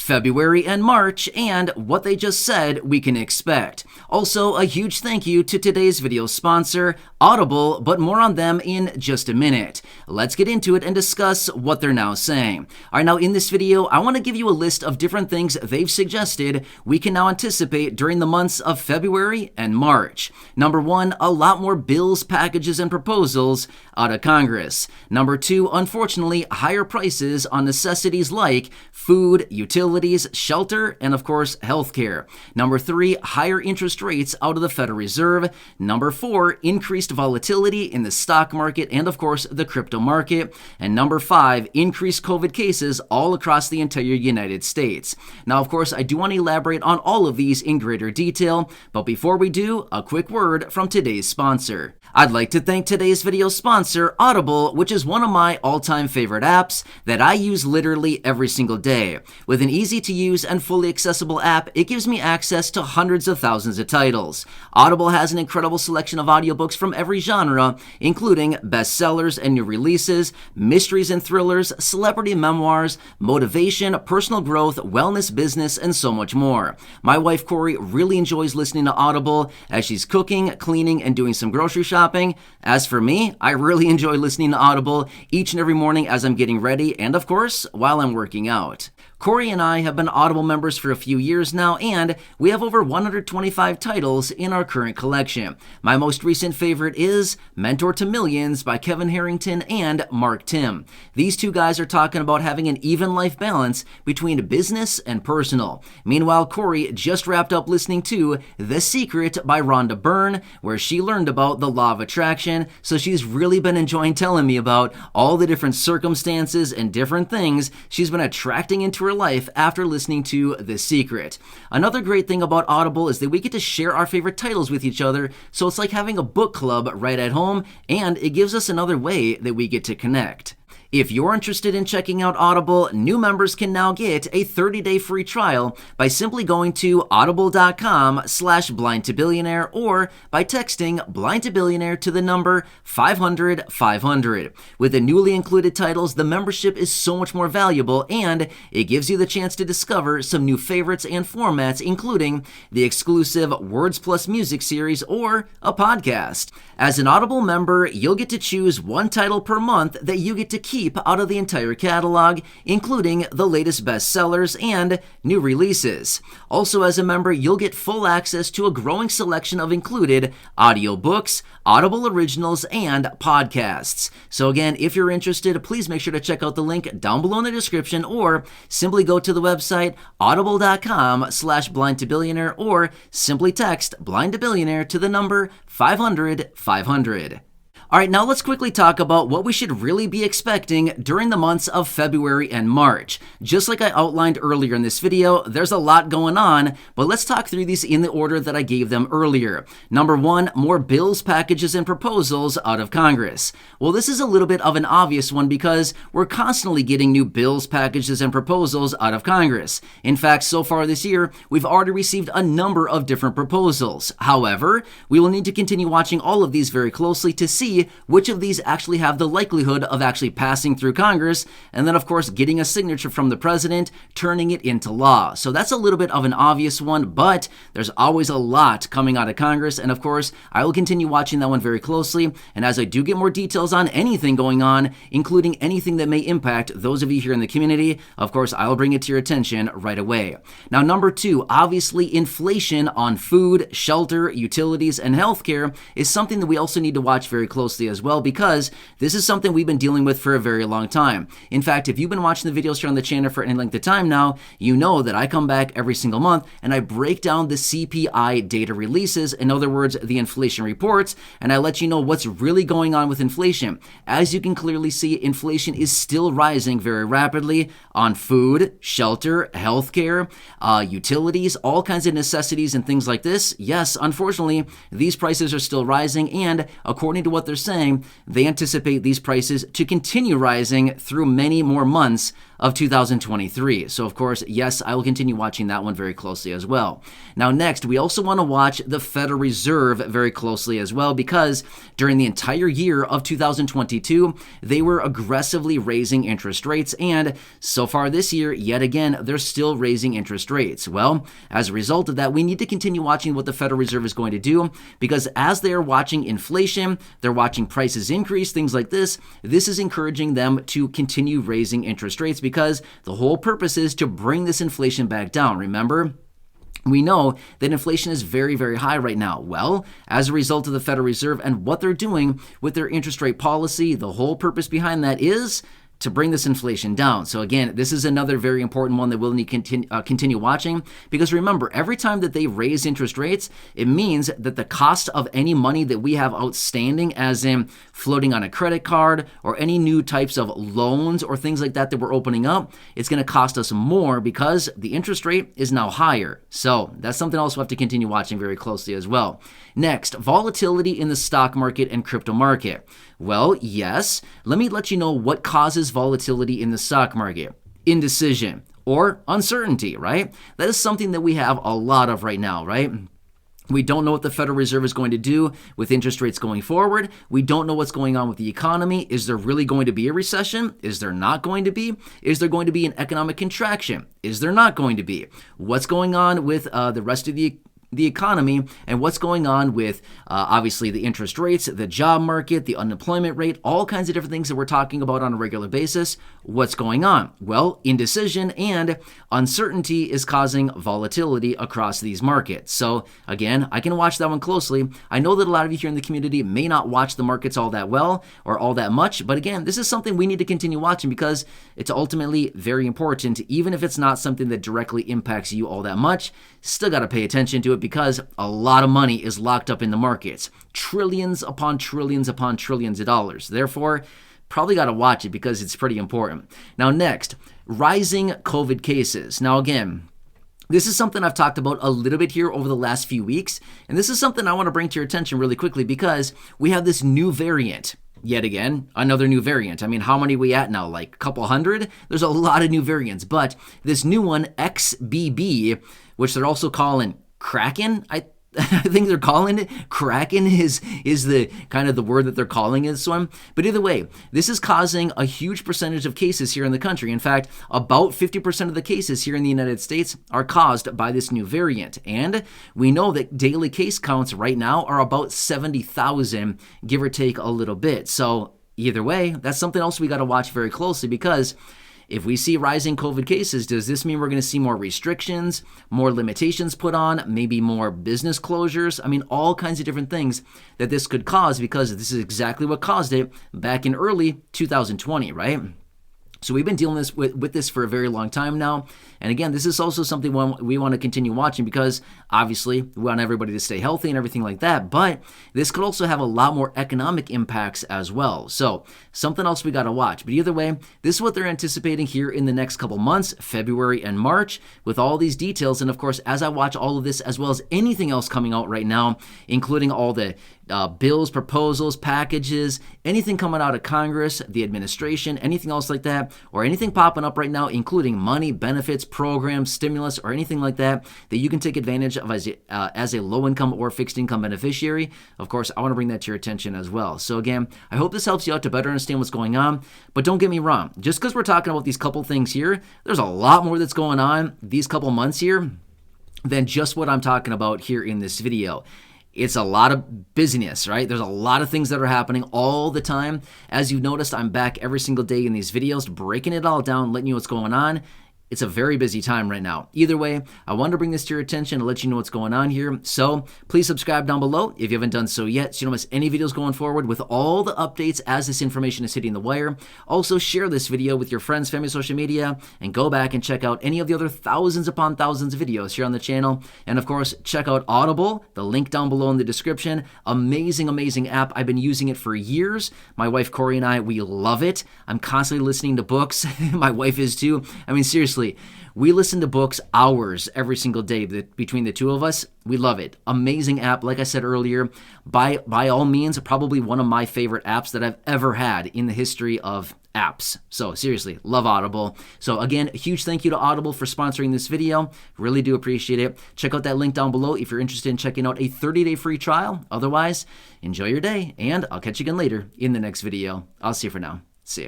February and March, and what they just said we can expect. Also, a huge thank you to today's video sponsor, Audible, but more on them in just a minute. Let's get into it and discuss what they're now saying. Alright, now in this video, I want to give you a list of different things they've suggested we can now anticipate during the months of February and March. Number 1, a lot more bills, packages, and proposals out of Congress. Number 2, unfortunately, higher prices on necessities like food, utilities, shelter, and of course, healthcare. Number 3, higher interest rates out of the Federal Reserve. Number 4, increased volatility in the stock market and of course, the crypto market. And number 5, increased COVID cases all across the entire United States. Now, of course, I do want to elaborate on all of these in greater detail, but before we do, a quick word from today's sponsor. I'd like to thank today's video sponsor, Audible, which is one of my all-time favorite apps that I use literally every single day. With an easy-to-use and fully accessible app, it gives me access to hundreds of thousands of titles. Audible has an incredible selection of audiobooks from every genre, including bestsellers and new releases, mysteries and thrillers, celebrity memoirs, motivation, personal growth, wellness, business, and so much more. My wife, Corey, really enjoys listening to Audible as she's cooking, cleaning, and doing some grocery shopping. As for me, I really enjoy listening to Audible each and every morning as I'm getting ready and, of course, while I'm working out. Corey and I have been Audible members for a few years now, and we have over 125 titles in our current collection. My most recent favorite is Mentor to Millions by Kevin Harrington and Mark Tim. These two guys are talking about having an even life balance between business and personal. Meanwhile, Corey just wrapped up listening to The Secret by Rhonda Byrne, where she learned about the law of attraction, so she's really been enjoying telling me about all the different circumstances and different things she's been attracting into her life after listening to The Secret. Another great thing about Audible is that we get to share our favorite titles with each other, so it's like having a book club right at home, and it gives us another way that we get to connect. If you're interested in checking out Audible, new members can now get a 30-day free trial by simply going to audible.com/blindtobillionaire or by texting BlindtoBillionaire to the number 500-500. With the newly included titles, the membership is so much more valuable, and it gives you the chance to discover some new favorites and formats, including the exclusive Words Plus Music series or a podcast. As an Audible member, you'll get to choose one title per month that you get to keep out of the entire catalog, including the latest bestsellers and new releases. Also, as a member, you'll get full access to a growing selection of included audiobooks, Audible originals, and podcasts. So again, if you're interested, please make sure to check out the link down below in the description, or simply go to the website audible.com/blindtobillionaire, or simply text BlindtoBillionaire to the number 500-500. Alright, now let's quickly talk about what we should really be expecting during the months of February and March. Just like I outlined earlier in this video, there's a lot going on, but let's talk through these in the order that I gave them earlier. Number 1, more bills, packages, and proposals out of Congress. Well, this is a little bit of an obvious one because we're constantly getting new bills, packages, and proposals out of Congress. In fact, so far this year, we've already received a number of different proposals. However, we will need to continue watching all of these very closely to see which of these actually have the likelihood of actually passing through Congress, and then of course getting a signature from the president, turning it into law. So that's a little bit of an obvious one, but there's always a lot coming out of Congress, and of course I will continue watching that one very closely, and as I do get more details on anything going on, including anything that may impact those of you here in the community, of course I will bring it to your attention right away. Now, number 2, obviously inflation on food, shelter, utilities, and healthcare is something that we also need to watch very closely as well, because this is something we've been dealing with for a very long time. In fact, if you've been watching the videos here on the channel for any length of time now, you know that I come back every single month and I break down the CPI data releases, in other words, the inflation reports, and I let you know what's really going on with inflation. As you can clearly see, inflation is still rising very rapidly on food, shelter, healthcare, utilities, all kinds of necessities and things like this. Yes, unfortunately, these prices are still rising, and according to what they're saying, they anticipate these prices to continue rising through many more months of 2023. So of course, yes, I will continue watching that one very closely as well. Now next, we also want to watch the Federal Reserve very closely as well, because during the entire year of 2022, they were aggressively raising interest rates, and so far this year, yet again, they're still raising interest rates. Well, as a result of that, we need to continue watching what the Federal Reserve is going to do, because as they are watching inflation, they're watching prices increase, things like this. This is encouraging them to continue raising interest rates, because the whole purpose is to bring this inflation back down. Remember, we know that inflation is very, very high right now. Well, as a result of the Federal Reserve and what they're doing with their interest rate policy, the whole purpose behind that is to bring this inflation down. So again, this is another very important one that we'll need to continue watching, because remember, every time that they raise interest rates, it means that the cost of any money that we have outstanding, as in floating on a credit card or any new types of loans or things like that that we're opening up, it's going to cost us more because the interest rate is now higher. So that's something else we'll have to continue watching very closely as well. Next, volatility in the stock market and crypto market. Well, yes, let me let you know what causes volatility in the stock market. Indecision or uncertainty, right? That is something that we have a lot of right now, right? We don't know what the Federal Reserve is going to do with interest rates going forward. We don't know what's going on with the economy. Is there really going to be a recession? Is there not going to be? Is there going to be an economic contraction? Is there not going to be? What's going on with the rest of the economy, and what's going on with obviously the interest rates, the job market, the unemployment rate, all kinds of different things that we're talking about on a regular basis. What's going on? Well, indecision and uncertainty is causing volatility across these markets. So again, I can watch that one closely. I know that a lot of you here in the community may not watch the markets all that well or all that much, but again, this is something we need to continue watching, because it's ultimately very important. Even if it's not something that directly impacts you all that much, still got to pay attention to it, because a lot of money is locked up in the markets. Trillions upon trillions upon trillions of dollars. Therefore, probably got to watch it because it's pretty important. Now next, rising COVID cases. Now again, this is something I've talked about a little bit here over the last few weeks, and this is something I want to bring to your attention really quickly, because we have this new variant. Yet again, another new variant. I mean, how many are we at now? Like a couple hundred? There's a lot of new variants, but this new one, XBB, which they're also calling Kraken, I think they're calling it. Kraken is the kind of the word that they're calling this one. But either way, this is causing a huge percentage of cases here in the country. In fact, about 50% of the cases here in the United States are caused by this new variant. And we know that daily case counts right now are about 70,000, give or take a little bit. So either way, that's something else we got to watch very closely, because if we see rising COVID cases, does this mean we're going to see more restrictions, more limitations put on, maybe more business closures? I mean, all kinds of different things that this could cause, because this is exactly what caused it back in early 2020, right? So we've been dealing with this for a very long time now. And again, this is also something we want to continue watching, because obviously we want everybody to stay healthy and everything like that. But this could also have a lot more economic impacts as well. So something else we got to watch. But either way, this is what they're anticipating here in the next couple months, February and March, with all these details. And of course, as I watch all of this, as well as anything else coming out right now, including all the bills, proposals, packages, anything coming out of Congress, the administration, anything else like that, or anything popping up right now, including money, benefits, programs, stimulus, or anything like that you can take advantage of as a low-income or fixed-income beneficiary. Of course, I want to bring that to your attention as well. So again, I hope this helps you out to better understand what's going on. But don't get me wrong, just because we're talking about these couple things here, there's a lot more that's going on these couple months here than just what I'm talking about here in this video. It's a lot of busyness, right? There's a lot of things that are happening all the time. As you've noticed, I'm back every single day in these videos, breaking it all down, letting you know what's going on. It's a very busy time right now. Either way, I wanted to bring this to your attention to let you know what's going on here. So please subscribe down below if you haven't done so yet, so you don't miss any videos going forward with all the updates as this information is hitting the wire. Also, share this video with your friends, family, social media, and go back and check out any of the other thousands upon thousands of videos here on the channel. And of course, check out Audible, the link down below in the description. Amazing, amazing app. I've been using it for years. My wife, Corey, and I, we love it. I'm constantly listening to books. My wife is too. I mean, seriously. We listen to books hours every single day between the two of us. We love it. Amazing app. Like I said earlier, by all means, probably one of my favorite apps that I've ever had in the history of apps. So seriously, love Audible. So again, a huge thank you to Audible for sponsoring this video. Really do appreciate it. Check out that link down below if you're interested in checking out a 30-day free trial. Otherwise, enjoy your day, and I'll catch you again later in the next video. I'll see you for now. See ya.